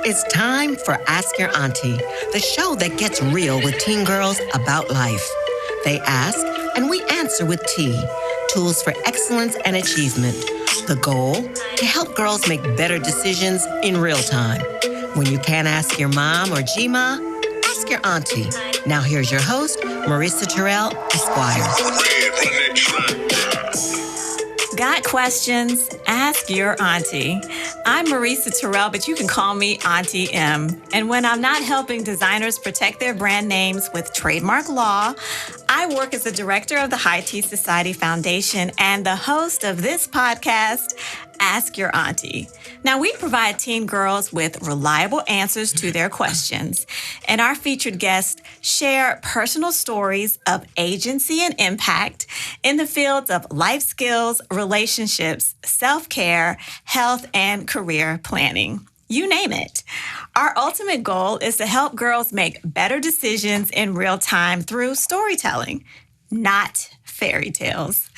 It's time for Ask Your Auntie, the show that gets real with teen girls about life. They ask, and we answer with tea. Tools for excellence and achievement. The goal? To help girls make better decisions in real time. When you can't ask your mom or G-Ma, ask your auntie. Now here's your host, Marissa Terrell, Esquire. Got questions? Ask your auntie. I'm Marissa Terrell, but you can call me Auntie M. And when I'm not helping designers protect their brand names with trademark law, I work as the director of the High Tea Society Foundation and the host of this podcast, Ask Your Auntie. Now, we provide teen girls with reliable answers to their questions, and our featured guests share personal stories of agency and impact in the fields of life skills, relationships, self-care, health, and career planning. You name it. Our ultimate goal is to help girls make better decisions in real time through storytelling, not fairy tales.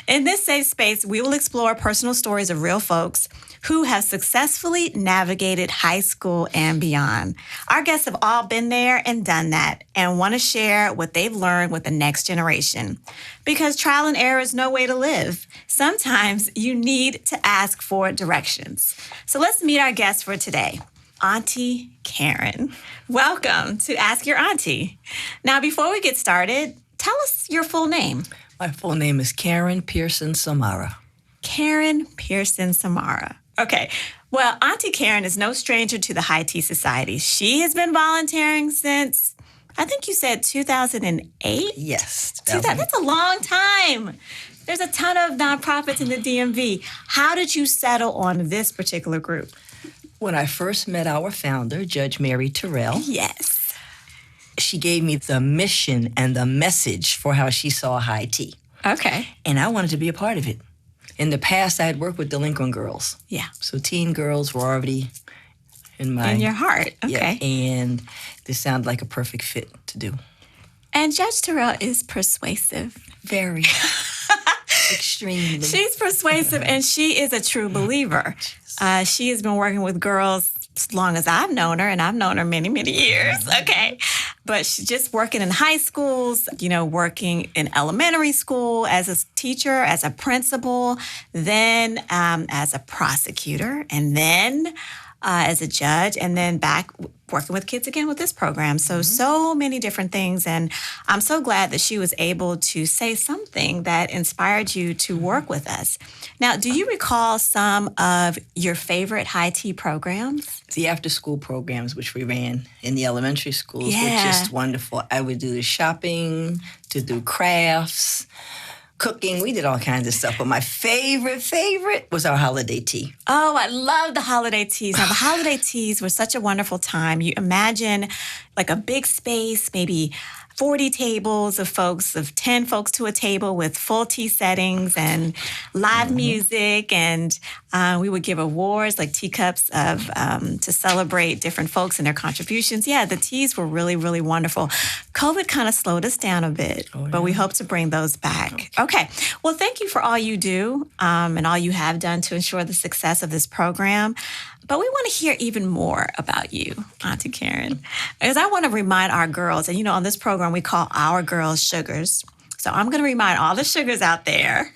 In this safe space, we will explore personal stories of real folks who have successfully navigated high school and beyond. Our guests have all been there and done that and want to share what they've learned with the next generation. Because trial and error is no way to live. Sometimes you need to ask for directions. So let's meet our guest for today, Auntie Karen. Welcome to Ask Your Auntie. Now, before we get started, tell us your full name. My full name is Karen Pearson Samara. Karen Pearson Samara. Okay. Well, Auntie Karen is no stranger to the High Tea Society. She has been volunteering since, I think you said 2008? Yes. That's a long time. There's a ton of nonprofits in the DMV. How did you settle on this particular group? When I first met our founder, Judge Mary Terrell. Yes. She gave me the mission and the message for how she saw high tea. Okay. And I wanted to be a part of it. In the past, I had worked with delinquent girls. Yeah. So teen girls were already in your heart. Okay. Yeah, and this sounded like a perfect fit to do. And Judge Terrell is persuasive. Very. Extremely. She's persuasive, and she is a true believer. She has been working with girls as long as I've known her, and I've known her many, many years, okay? But she's just working in high schools, working in elementary school as a teacher, as a principal, then as a prosecutor, and then as a judge, and then back working with kids again with this program. So many different things. And I'm so glad that she was able to say something that inspired you to work with us. Now, do you recall some of your favorite high tea programs? The after-school programs, which we ran in the elementary schools, Yeah. were just wonderful. I would do the shopping, to do crafts, cooking. We did all kinds of stuff. But my favorite was our holiday tea. Oh, I love the holiday teas. Now, the holiday teas were such a wonderful time. You imagine like a big space, maybe 40 tables of 10 folks to a table with full tea settings and live music. And we would give awards like teacups to celebrate different folks and their contributions. Yeah, the teas were really, really wonderful. COVID kind of slowed us down a bit, but we hope to bring those back. Okay. Well, thank you for all you do and all you have done to ensure the success of this program. But we want to hear even more about you, Auntie Karen, because I want to remind our girls, and on this program we call our girls sugars. So I'm going to remind all the sugars out there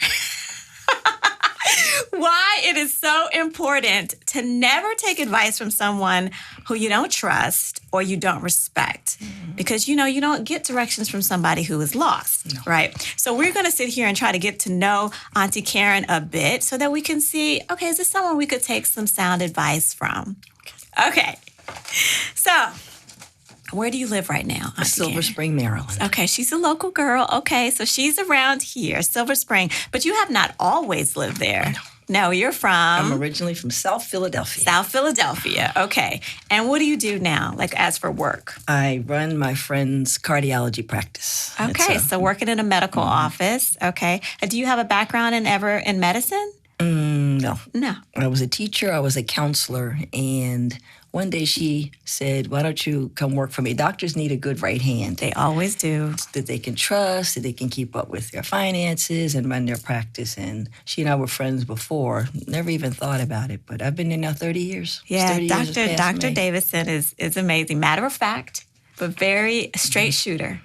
why it is so important to never take advice from someone who you don't trust or you don't respect. Because, you don't get directions from somebody who is lost, right? So we're going to sit here and try to get to know Auntie Karen a bit so that we can see, okay, is this someone we could take some sound advice from? Okay. So where do you live right now, Auntie Silver Karen? Spring, Maryland. Okay, she's a local girl. Okay, so she's around here, Silver Spring. But you have not always lived there. No, you're from? I'm originally from South Philadelphia. South Philadelphia, okay. And what do you do now, as for work? I run my friend's cardiology practice. Okay, so working in a medical office, okay. Do you have a background in medicine? No. No. I was a teacher, I was a counselor, and one day she said, why don't you come work for me? Doctors need a good right hand They always do. that they can trust, that they can keep up with their finances and run their practice. And she and I were friends before, never even thought about it, but I've been there now 30 years. Yeah, 30 years this past Dr. May. Davison is amazing. Matter of fact, but very straight shooter.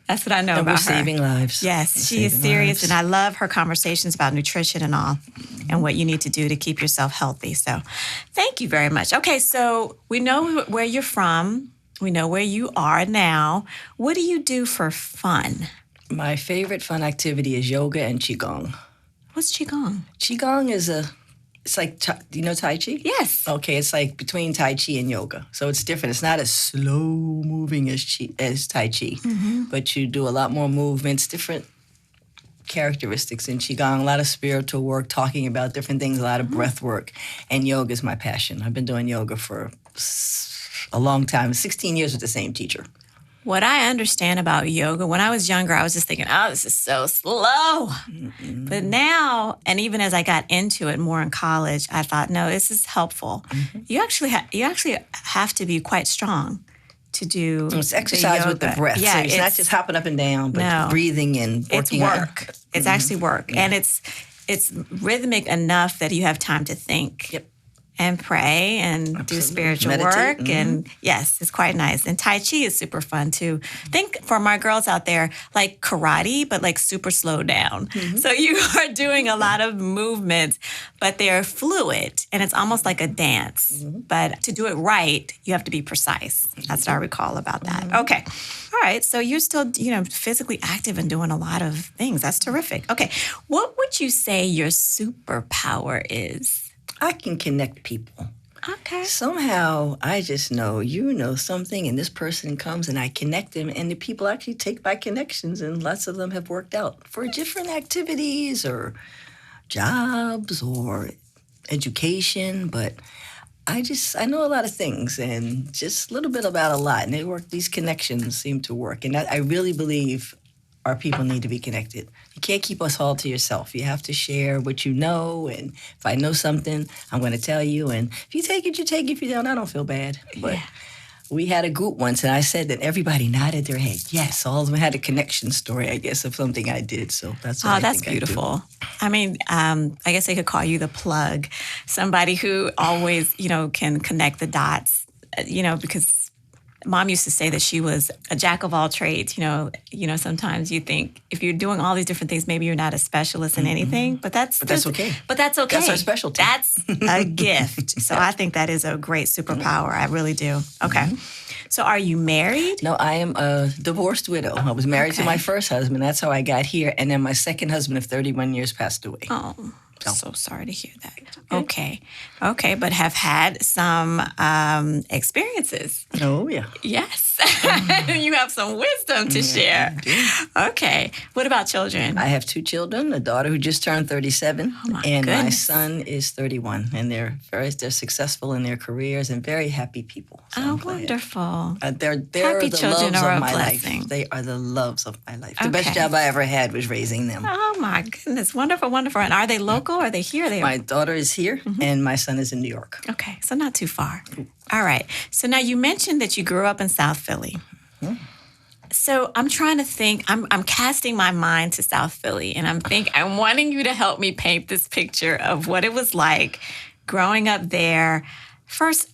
That's what I know And about we're her. saving lives. Yes, We're she is saving serious, lives. and I love her conversations about nutrition and all, and what you need to do to keep yourself healthy. So, thank you very much. Okay, so we know where you're from. We know where you are now. What do you do for fun? My favorite fun activity is yoga and Qigong. What's Qigong? Qigong is it's like, do you know Tai Chi? Yes. Okay, it's like between Tai Chi and yoga. So it's different. It's not as slow moving as Tai Chi, but you do a lot more movements, different characteristics in Qigong, a lot of spiritual work, talking about different things, a lot of breath work. And yoga is my passion. I've been doing yoga for a long time, 16 years with the same teacher. What I understand about yoga, when I was younger, I was just thinking, oh, this is so slow. But now, and even as I got into it more in college, I thought, no, this is helpful. You actually have to be quite strong to do It's exercise with the breath. Yeah, so it's not just hopping up and down, but breathing and working. It's work. It's actually work. And it's rhythmic enough that you have time to think. Yep. And pray and do spiritual Meditate. work. And yes, it's quite nice. And Tai Chi is super fun too. Think for my girls out there, like karate, but like super slowed down. So you are doing a lot of movements, but they're fluid and it's almost like a dance. But to do it right, you have to be precise. That's what I recall about that. Okay. All right. So you're still, physically active and doing a lot of things. That's terrific. Okay. What would you say your superpower is? I can connect people. Okay. Somehow, I just know you know something, and this person comes, and I connect them, and the people actually take my connections, and lots of them have worked out for different activities or jobs or education. But I know a lot of things, and just a little bit about a lot, and these connections seem to work, and I really believe our people need to be connected. You can't keep us all to yourself. You have to share what you know, and if I know something, I'm going to tell you, and if you take it, you take it. If you don't, I don't feel bad. But we had a group once, and I said that everybody nodded their head. Yes, all of them had a connection story, I guess, of something I did, so that's what that's beautiful. I mean, I guess they could call you the plug, somebody who always, can connect the dots, because Mom used to say that she was a jack of all trades. Sometimes you think if you're doing all these different things, maybe you're not a specialist in anything, but that's okay. But that's okay. That's our specialty. That's a gift. So I think that is a great superpower. I really do. Okay. So are you married? No, I am a divorced widow. I was married to my first husband. That's how I got here. And then my second husband of 31 years passed away. Oh, so sorry to hear that. Okay, but have had some experiences. Oh, yeah. Yes. You have some wisdom to share. Okay. What about children? I have 2 children, a daughter who just turned 37, my and my goodness. son is 31. And they're successful in their careers and very happy people. So I'm glad. Wonderful. They're Happy the children loves are of a my blessing. life. They are the loves of my life. The Okay. best job I ever had was raising them. Oh, my goodness. Wonderful, wonderful. And are they local? Are they here? My daughter is here, and my son is in New York. Okay, so not too far. All right. So now you mentioned that you grew up in South Philly. So I'm trying to think. I'm casting my mind to South Philly, and I'm wanting you to help me paint this picture of what it was like growing up there. First,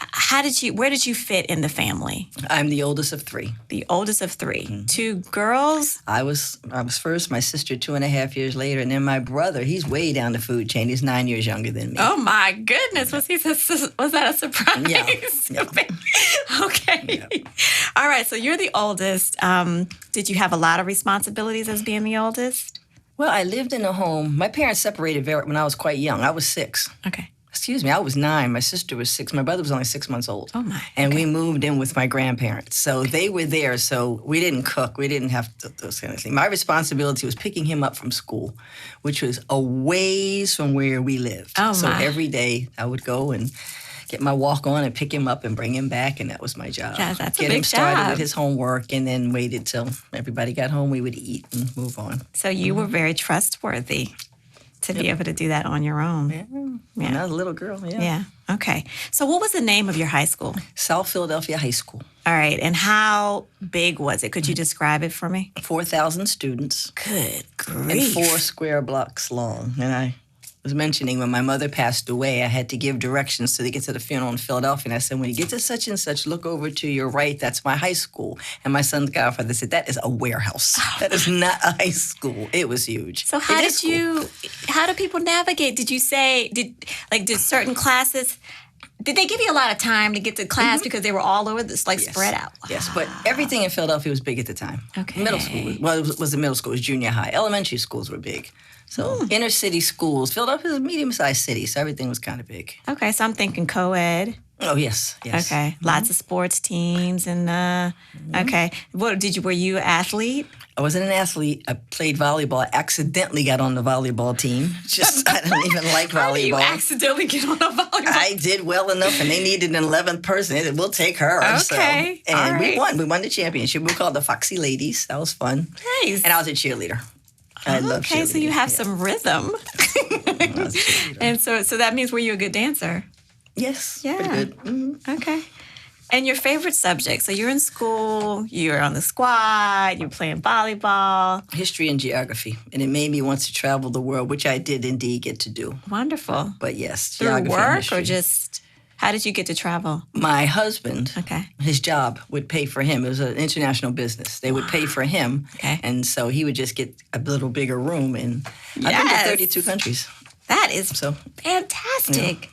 where did you fit in the family? I'm the oldest of 3. The oldest of 3. 2 girls? I was first, my sister 2.5 years later, and then my brother, he's way down the food chain. He's 9 years younger than me. Oh my goodness. Was that a surprise? Yeah. Okay. Yeah. All right. So you're the oldest. Did you have a lot of responsibilities as being the oldest? Well, I lived in a home. My parents separated when I was quite young. I was 6. Okay. Excuse me, I was 9. My sister was 6. My brother was only 6 months old. Oh, my. And we moved in with my grandparents. So they were there. So we didn't cook. We didn't have those kind of things. My responsibility was picking him up from school, which was a ways from where we lived. Oh, so my. every day I would go and get my walk on and pick him up and bring him back, and that was my job. Yeah, that's Get a big him started job. with his homework, and then waited till everybody got home. We would eat and move on. So you were very trustworthy. to be able to do that on your own. Yeah. When I was a little girl, Yeah. Okay. So what was the name of your high school? South Philadelphia High School. All right. And how big was it? Could you describe it for me? 4,000 students. Good And grief. 4 square blocks long. And I was mentioning when my mother passed away, I had to give directions to get to the funeral in Philadelphia. And I said, when you get to such and such, look over to your right. That's my high school. And my son's godfather said, that is a warehouse. That is not a high school. It was huge. So how do people navigate? Did you say, did certain classes, did they give you a lot of time to get to class because they were all over this, Yes. spread out? Wow. Yes, but everything in Philadelphia was big at the time. Okay. Middle school, it wasn't middle school, it was junior high. Elementary schools were big. So inner city schools, Philadelphia was a medium-sized city, so everything was kind of big. Okay, so I'm thinking co-ed. Oh, yes. Okay, lots of sports teams and okay. Were you an athlete? I wasn't an athlete. I played volleyball. I accidentally got on the volleyball team. I don't even like volleyball. How do you accidentally get on a volleyball? I did well enough, and they needed an 11th person. They said, we'll take her. Okay, So, and all we right. won. We won the championship. We were called the Foxy Ladies. That was fun. Nice. And I was a cheerleader. I love cheerleading. Okay, so you have some rhythm. I was a cheerleader. And so that means were you a good dancer? Yes. Yeah. Pretty good. Mhm. Okay. And your favorite subject? So you're in school, you're on the squad, you're playing volleyball. History and geography. And it made me want to travel the world, which I did indeed get to do. Wonderful. But yes, Through geography and work history. or just, how did you get to travel? My husband, Okay. his job would pay for him. It was an international business. They would pay for him. Okay. And so he would just get a little bigger room. And I've been to Yes. 32 countries. That is So fantastic.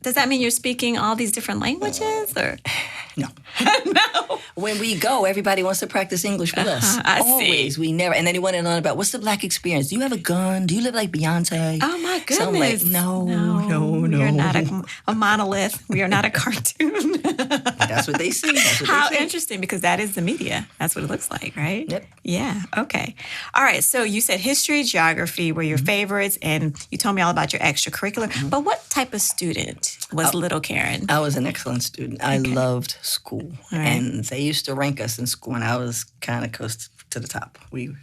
Does that mean you're speaking all these different languages or? no. No. When we go, everybody wants to practice English with us. I see. Always. We never. And then they want to learn about what's the Black experience. Do you have a gun? Do you live like Beyonce? Oh my goodness. So I'm like, no. We are not a monolith. We are not a cartoon. That's what they see. That's what How they see. interesting, because that is the media. That's what it looks like, right? Yep. Yeah, okay. All right, so you said history, geography were your favorites, and you told me all about your extracurricular. But what type of student was little Karen? I was an excellent student. I loved school. All right. And they used to rank us in school, and I was kind of close to the top. We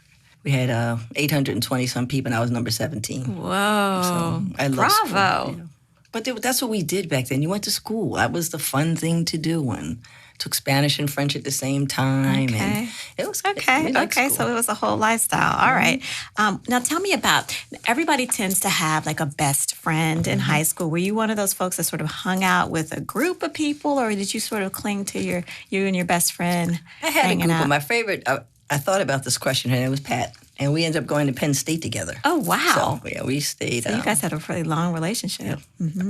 had 820-some people, and I was number 17. Whoa. I love school. Bravo. Yeah. But that's what we did back then. You went to school. That was the fun thing to do, and took Spanish and French at the same time. Okay. And it was good. Okay, We liked okay, school. so it was a whole lifestyle. All right. Now tell me about, everybody tends to have like a best friend in high school. Were you one of those folks that sort of hung out with a group of people, or did you sort of cling to you and your best friend I had a hanging group, out? but my favorite, I thought about this question, her name was Pat. And we ended up going to Penn State together. Oh, wow. So, yeah, we stayed. So you guys had a really long relationship.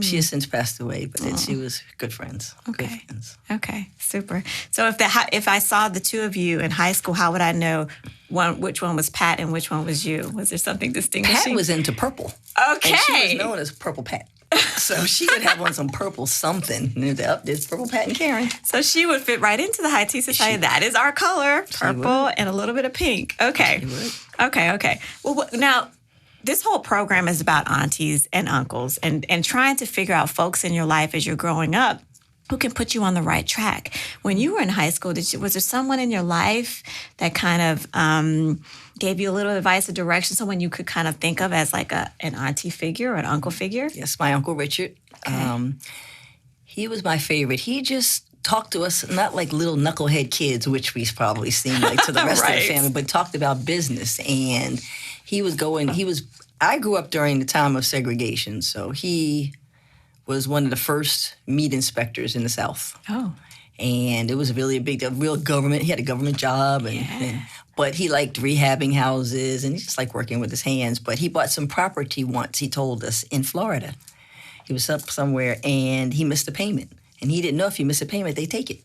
She has since passed away, but she was good friends. Good Okay. friends. Okay, super. So if I saw the two of you in high school, how would I know which one was Pat and which one was you? Was there something distinguishing? Pat was into purple. Okay. And she was known as Purple Pat. So she would have on some purple something. And there's Purple Pat and Karen. So she would fit right into the high tea society. That is our color, purple and a little bit of pink. Okay. She would. Okay. Well, now, this whole program is about aunties and uncles and trying to figure out folks in your life as you're growing up who can put you on the right track. When you were in high school, was there someone in your life that kind of gave you a little advice or direction, someone you could kind of think of as like an auntie figure or an uncle figure? Yes, my Uncle Richard. He was my favorite. He just talked to us, not like little knucklehead kids, which we probably seemed like to the rest of Right. the family, but talked about business. And I grew up during the time of segregation, so he was one of the first meat inspectors in the South. Oh. And it was really a real government. He had a government job, but he liked rehabbing houses, and he just liked working with his hands. But he bought some property once, he told us, in Florida. He was up somewhere, and he missed a payment. And he didn't know if you miss a payment, they take it.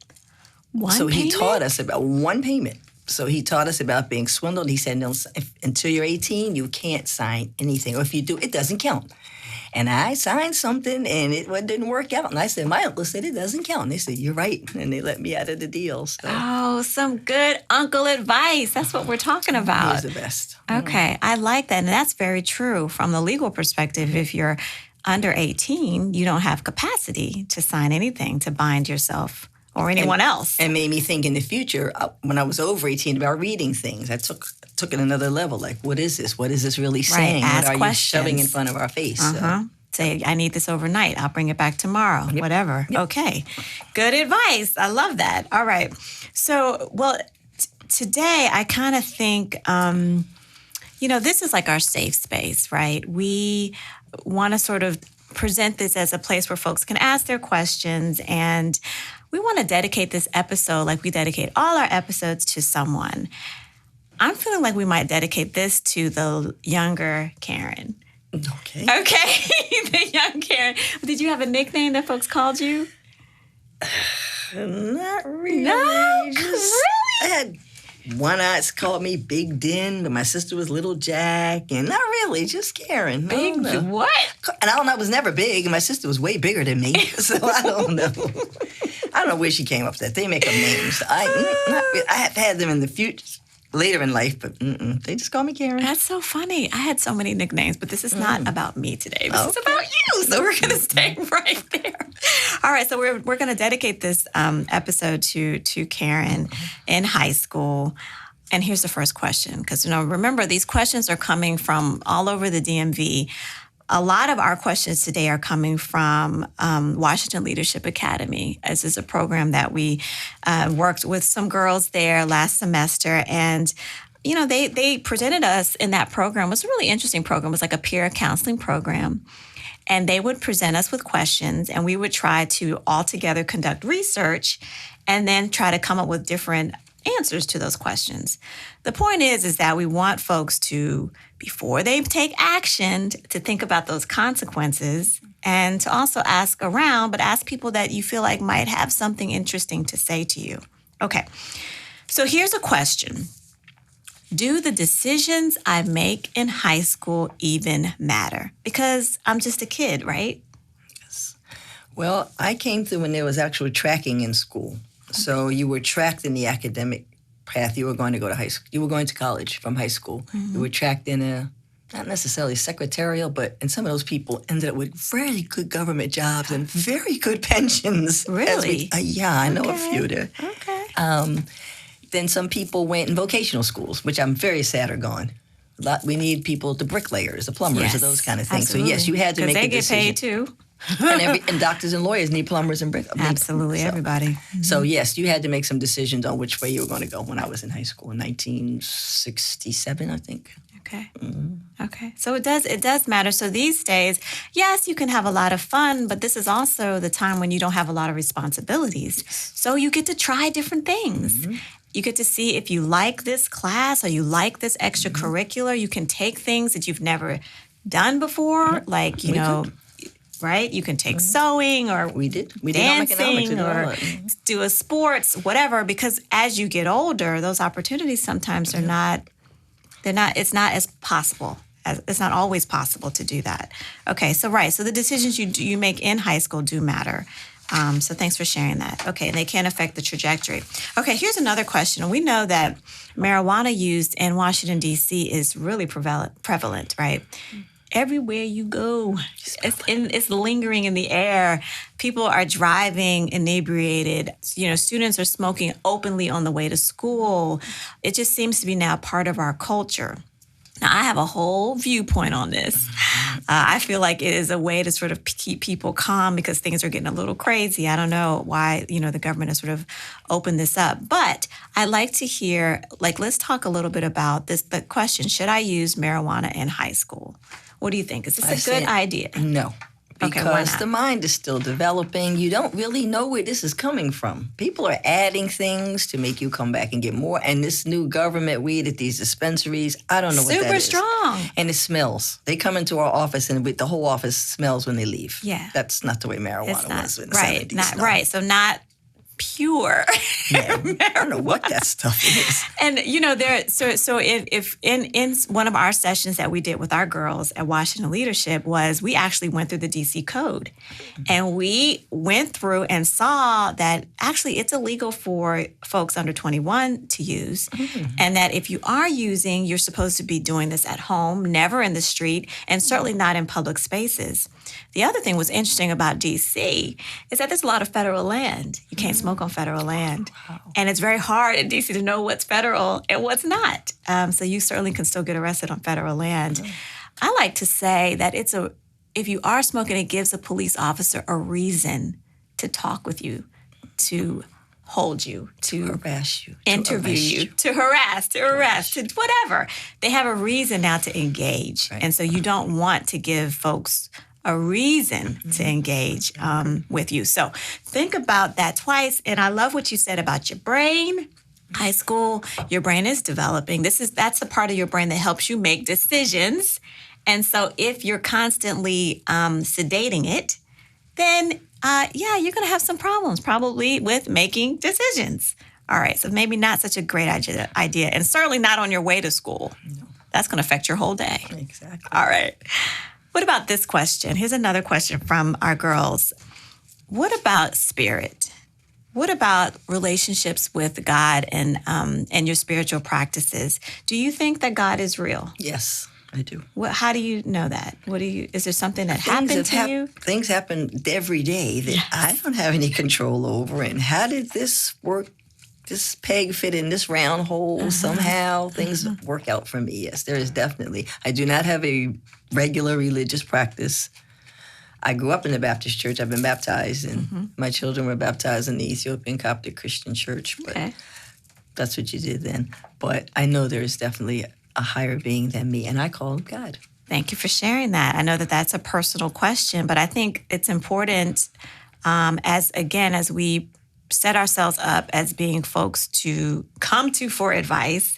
He taught us about one payment. So he taught us about being swindled. He said, no, until you're 18, you can't sign anything. Or if you do, it doesn't count. And I signed something, and it didn't work out. And I said, my uncle said it doesn't count. And they said, you're right. And they let me out of the deal. So Oh, some good uncle advice. That's what we're talking he about. was the best. Okay, I like that. And that's very true from the legal perspective. If you're under 18, you don't have capacity to sign anything to bind yourself or anyone else. And made me think in the future, when I was over 18, about reading things. I took it another level. Like, what is this? What is this really saying? Ask what are questions. you shoving in front of our face? Say, I need this overnight. I'll bring it back tomorrow. Yep. Whatever. Yep. Okay. Good advice. I love that. All right. So, today I kind of think, this is like our safe space, right? We want to sort of present this as a place where folks can ask their questions, and we want to dedicate this episode, like we dedicate all our episodes, to someone. I'm feeling like we might dedicate this to the younger Karen. Okay. The young Karen. Did you have a nickname that folks called you? Not really. No? Really? I had one aunt called me Big Den, but my sister was Little Jack, and not really, just Karen. Big what? And I was never big, and my sister was way bigger than me, so I don't know. I don't know where she came up with that. They make up names. I have had them in the future, later in life, but they just call me Karen. That's so funny. I had so many nicknames, but this is not about me today. This is about you, so we're going to stay right there. All right, so we're going to dedicate this episode to Karen in high school. And here's the first question, because remember, these questions are coming from all over the DMV. A lot of our questions today are coming from Washington Leadership Academy. This is a program that we worked with some girls there last semester, and they presented us in that program. It was a really interesting program. It was like a peer counseling program. And they would present us with questions, and we would try to all together conduct research and then try to come up with different answers to those questions. The point is that we want folks to, before they take action, to think about those consequences, and to also ask around, but ask people that you feel like might have something interesting to say to you. Okay, so here's a question. Do the decisions I make in high school even matter? Because I'm just a kid, right? Yes. Well, I came through when there was actual tracking in school. Okay. So you were tracked in the academic path. You were going to go to high school. You were going to college from high school. Mm-hmm. You were tracked in a, not necessarily secretarial, and some of those people ended up with very good government jobs and very good pensions. Really? I know a few there. Okay. Then some people went in vocational schools, which I'm very sad are gone. We need people, the bricklayers, the plumbers, or those kind of things. Absolutely. So yes, you had to make a decision. Because they get paid too. and doctors and lawyers need plumbers and bricklayers. Absolutely, everybody. Mm-hmm. So yes, you had to make some decisions on which way you were going to go when I was in high school in 1967, I think. Okay. Mm-hmm. Okay. So it does matter. So these days, yes, you can have a lot of fun, but this is also the time when you don't have a lot of responsibilities. So you get to try different things. Mm-hmm. You get to see if you like this class or you like this extracurricular. You can take things that you've never done before, like, right? You can take sewing or we did dancing or do a sports, whatever, because as you get older, those opportunities sometimes are not, it's not as possible. It's not always possible to do that. Okay, so the decisions you make in high school do matter. So thanks for sharing that. Okay, and they can affect the trajectory. Okay, here's another question. We know that marijuana use in Washington, D.C. is really prevalent, right? Everywhere you go, it's lingering in the air. People are driving inebriated. Students are smoking openly on the way to school. It just seems to be now part of our culture. Now, I have a whole viewpoint on this. I feel like it is a way to sort of keep people calm because things are getting a little crazy. I don't know why, the government has sort of opened this up. But I'd like to hear, let's talk a little bit about this. The question, should I use marijuana in high school? What do you think? Is this a good idea? No. Because the mind is still developing. You don't really know where this is coming from. People are adding things to make you come back and get more. And this new government weed at these dispensaries, I don't know what that is. Super strong. And it smells. They come into our office and the whole office smells when they leave. Yeah. That's not the way marijuana was in the 70s. Not right. So not pure. Yeah, I don't know what that stuff is. And if in one of our sessions that we did with our girls at Washington Leadership we actually went through the DC code, and we went through and saw that actually it's illegal for folks under 21 to use, and that if you are using, you're supposed to be doing this at home, never in the street, and certainly not in public spaces. The other thing was interesting about D.C. is that there's a lot of federal land. You can't smoke on federal land. Wow. And it's very hard in D.C. to know what's federal and what's not. So you certainly can still get arrested on federal land. I like to say that if you are smoking, it gives a police officer a reason to talk with you, to hold you, to harass you, interview you, to harass, to arrest, to whatever. They have a reason now to engage. Right. And so you don't want to give folks a reason to engage with you. So think about that twice. And I love what you said about your brain. High school, your brain is developing. That's the part of your brain that helps you make decisions. And so if you're constantly sedating it, then you're going to have some problems probably with making decisions. All right, so maybe not such a great idea, and certainly not on your way to school. No. That's going to affect your whole day. Exactly. All right. What about this question? Here's another question from our girls. What about spirit? What about relationships with God and your spiritual practices? Do you think that God is real? Yes. I do. How do you know that? Is there something that happened to you? Things happen every day that I don't have any control over. And how did this work? This peg fit in this round hole somehow? Things work out for me. Yes, there is definitely. I do not have a regular religious practice. I grew up in the Baptist church. I've been baptized, and my children were baptized in the Ethiopian Coptic Christian church. But that's what you did then. But I know there is definitely a higher being than me, and I call him God. Thank you for sharing that. I know that that's a personal question, but I think it's important as we set ourselves up as being folks to come to for advice.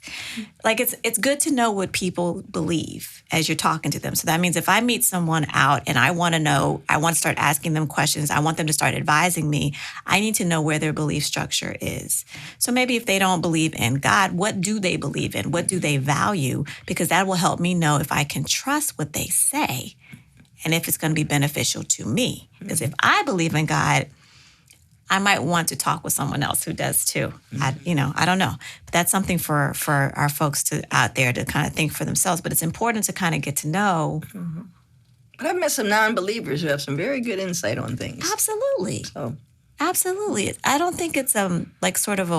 Like it's good to know what people believe as you're talking to them. So that means if I meet someone out and I want to know, I want to start asking them questions, I want them to start advising me, I need to know where their belief structure is. So maybe if they don't believe in God, what do they believe in? What do they value? Because that will help me know if I can trust what they say and if it's going to be beneficial to me. Because if I believe in God, I might want to talk with someone else who does too. I don't know. But that's something for our folks out there to kind of think for themselves. But it's important to kind of get to know. But I've met some non-believers who have some very good insight on things. Absolutely. Absolutely. I don't think it's like sort of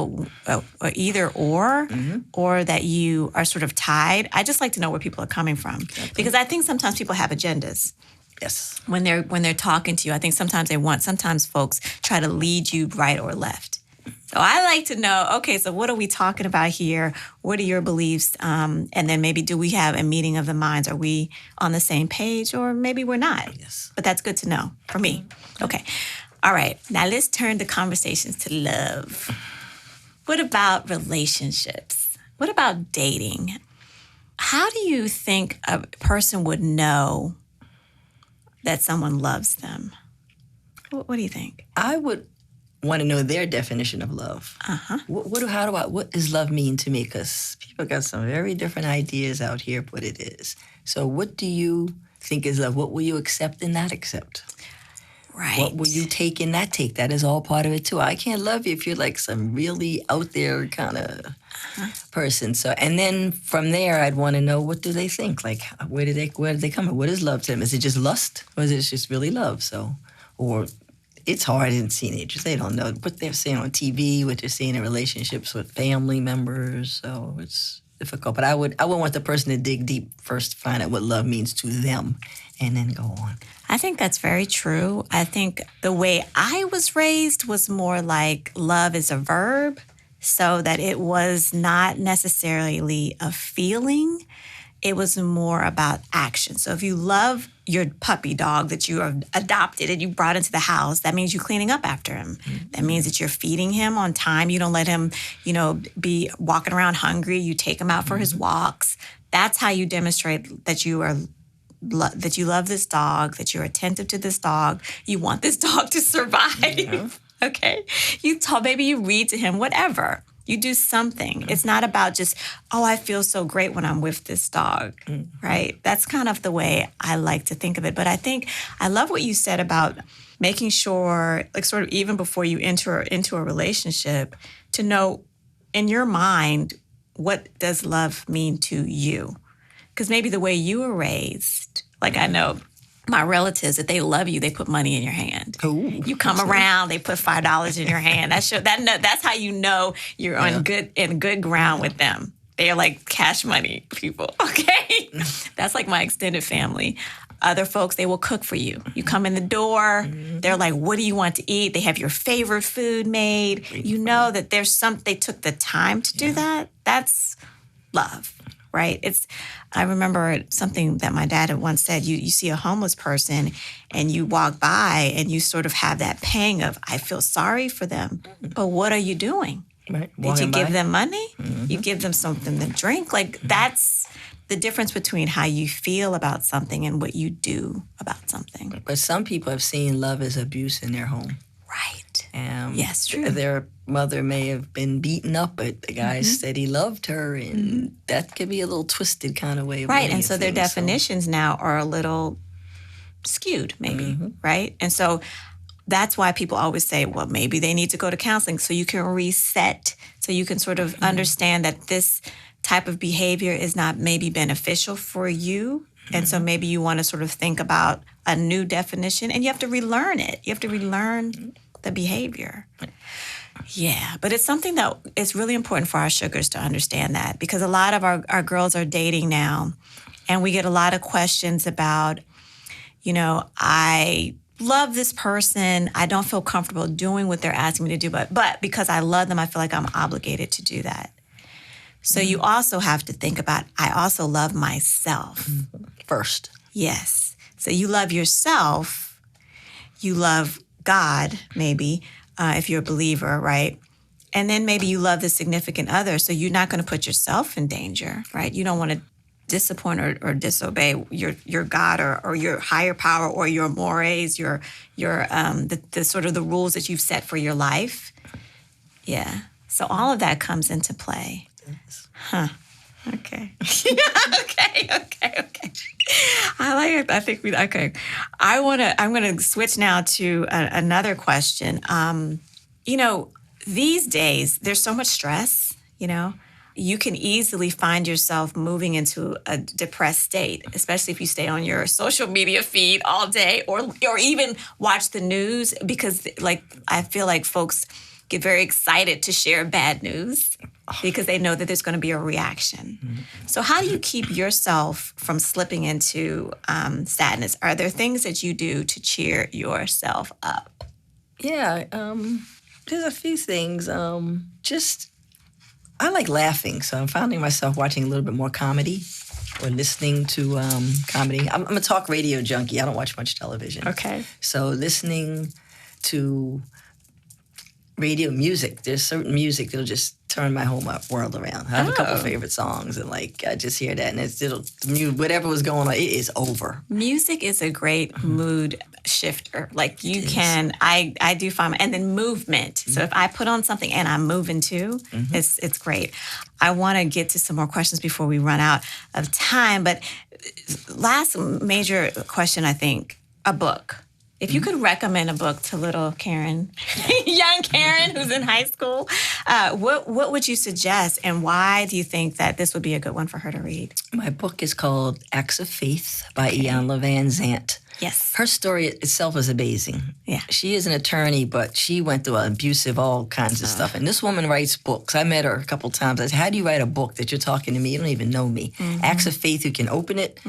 a either or that you are sort of tied. I just like to know where people are coming from. Because I think sometimes people have agendas. Yes. When they're talking to you, I think sometimes folks try to lead you right or left. So I like to know, okay, so what are we talking about here? What are your beliefs? And then maybe do we have a meeting of the minds? Are we on the same page or maybe we're not? Yes. But that's good to know for me. Okay. All right. Now let's turn the conversations to love. What about relationships? What about dating? How do you think a person would know that someone loves them? What do you think? I would want to know their definition of love. What does love mean to me? Because people got some very different ideas out here of what it is. So what do you think is love? What will you accept and not accept? Right. What will you take and not take? That is all part of it too. I can't love you if you're like some really out there kind of person. So, and then from there, I'd want to know, what do they think? Like, where do they come from? What is love to them? Is it just lust, or is it just really love? So, or it's hard in teenagers. They don't know what they're seeing on TV, what they're seeing in relationships with family members. So it's difficult. But I would want the person to dig deep first, find out what love means to them, and then go on. I think that's very true. I think the way I was raised was more like love is a verb, so that it was not necessarily a feeling. It was more about action. So if you love your puppy dog that you have adopted and you brought into the house, that means you're cleaning up after him. That means that you're feeding him on time. You don't let him, be walking around hungry. You take him out for his walks. That's how you demonstrate that you love this dog, that you're attentive to this dog. You want this dog to survive. Yeah. Okay? Maybe you read to him, whatever. You do something. It's not about just, I feel so great when I'm with this dog, right? That's kind of the way I like to think of it. But I love what you said about making sure, like sort of even before you enter into a relationship, to know in your mind, what does love mean to you? Because maybe the way you were raised, like I know my relatives, if they love you, they put money in your hand. Ooh, you come around, they put $5 in your hand. That's how you know you're on good ground with them. They're like cash money people, okay? That's like my extended family. Other folks, they will cook for you. You come in the door, they're like, what do you want to eat? They have your favorite food made. You know that they took the time to do that. That's love, right? I remember something that my dad had once said, you see a homeless person and you walk by and you sort of have that pang of, I feel sorry for them, but what are you doing? Right. Did you give them money? You give them something to drink? Like that's the difference between how you feel about something and what you do about something. But some people have seen love as abuse in their home. Right. Yes, true. Their mother may have been beaten up, but the guy said he loved her, and that could be a little twisted kind of way of right. looking And at so their things, definitions now are a little skewed, maybe, right? And so that's why people always say, well, maybe they need to go to counseling so you can reset, so you can sort of understand that this type of behavior is not maybe beneficial for you. And so maybe you want to sort of think about a new definition and you have to relearn it. You have to relearn the behavior. Yeah, but it's something that is really important for our sugars to understand that, because a lot of our girls are dating now and we get a lot of questions about, I love this person. I don't feel comfortable doing what they're asking me to do, but because I love them, I feel like I'm obligated to do that. So you also have to think about, I also love myself. First. Yes. So you love yourself. You love God, maybe, if you're a believer, right? And then maybe you love the significant other. So you're not going to put yourself in danger, right? You don't want to disappoint or disobey your God or your higher power or your mores, the sort of the rules that you've set for your life. Yeah. So all of that comes into play. Huh. Okay. Okay. I like it. I think okay. I'm going to switch now to another question. These days there's so much stress, you can easily find yourself moving into a depressed state, especially if you stay on your social media feed all day or even watch the news, because I feel like folks get very excited to share bad news because they know that there's going to be a reaction. So how do you keep yourself from slipping into sadness? Are there things that you do to cheer yourself up? Yeah, there's a few things. I like laughing, so I'm finding myself watching a little bit more comedy or listening to comedy. I'm a talk radio junkie. I don't watch much television. Okay. So listening to radio music, there's certain music that'll just turn my whole world around. I have a couple of favorite songs, and I just hear that, and whatever was going on, it is over. Music is a great mood shifter. I do find, and then movement. So if I put on something and I'm moving too, it's great. I want to get to some more questions before we run out of time, but last major question, I think, a book. If you could recommend a book to little Karen, young Karen who's in high school, what would you suggest, and why do you think that this would be a good one for her to read? My book is called Acts of Faith by Iyanla Vanzant. Yes. Her story itself is amazing. Yeah. She is an attorney, but she went through abusive, all kinds of stuff. And this woman writes books. I met her a couple times. I said, how do you write a book that you're talking to me? You don't even know me. Acts of Faith, you can open it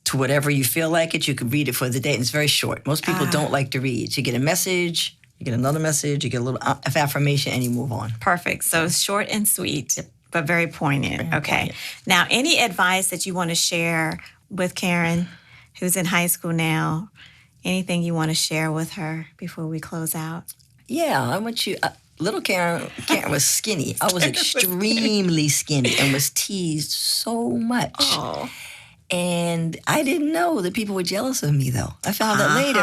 to whatever you feel like it. You can read it for the day, and it's very short. Most people don't like to read. You get a message, you get another message, you get a little affirmation, and you move on. Perfect. So short and sweet, but very poignant. Very poignant. Now, any advice that you want to share with Karen, who's in high school now? Anything you want to share with her before we close out? Yeah, I want you... little Karen was skinny. I was extremely skinny and was teased so much. Oh. And I didn't know that people were jealous of me, though. I found out later.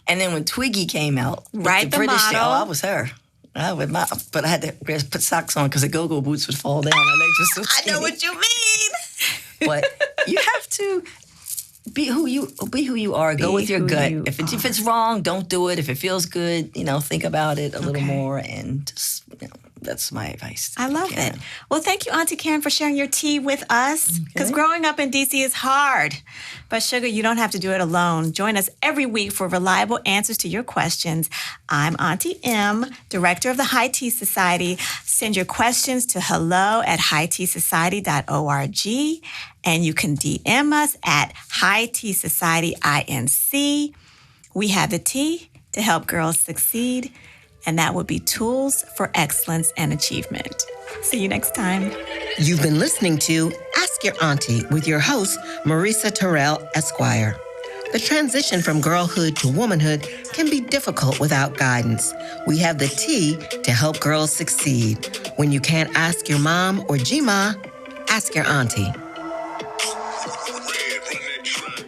And then when Twiggy came out, the British model. I was her. But I had to put socks on because the go-go boots would fall down. My legs were so skinny. I know what you mean. But you have to be who you are. Go with your gut. If it's wrong, don't do it. If it feels good, think about it a little more, and just that's my advice. I love Karen. it. Well, thank you, Auntie Karen, for sharing your tea with us. Because growing up in D.C. is hard. But sugar, you don't have to do it alone. Join us every week for reliable answers to your questions. I'm Auntie M, Director of the High Tea Society. Send your questions to hello@highteasociety.org. And you can DM us at High Tea Society INC. We have the tea to help girls succeed, and that would be tools for excellence and achievement. See you next time. You've been listening to Ask Your Auntie with your host, Marisa Terrell, Esquire. The transition from girlhood to womanhood can be difficult without guidance. We have the tea to help girls succeed. When you can't ask your mom or G-Ma, ask your auntie. Red, run that track.